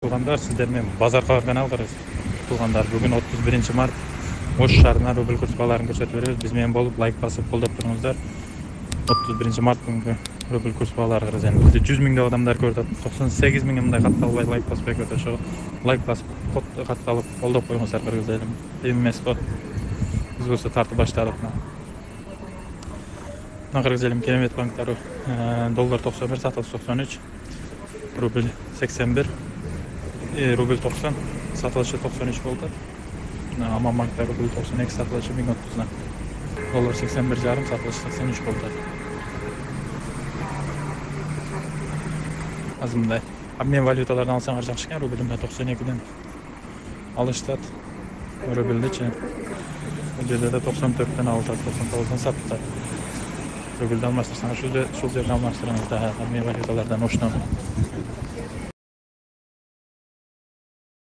Tuğanlar sizlerмен Bazar Xabar kanal qaraysiz. Tuğanlar bugün 31 mart Oş şarından rubl kursbalaарын көрсөтүп беребиz. Биз менен болуп лайк басып колдоп туруңуздар. 31 март күнгү рубль курс балалары кыргыз. Эми бизди 100 миңдеп адамдар көрүп атат. 98 миңдей катталбай лайк басып көрүп ошо лайк басып катталып колдоп коюңуздар кыргыз элим. Эмес го. Биз болсо тартып баштадык. Кыргыз элим керемет банктары доллар 91 сатылыш 93 рубль 81 рубль 90 сатылышы 93 болду. Аман банктары рубль 92 сатылышы 1030 доллар 81 жарым сатылышы 83 болду. Азымдай обмен валюталардан алсаңар жакшы экен. Рубльден 92ден алыштат. Рубльдечи бул жерде 94ден алышат, 99ден сатышат. Рубльден алмаштырсаңар ушул жерден алмаштырыңыз да обмен валюталардан оштон.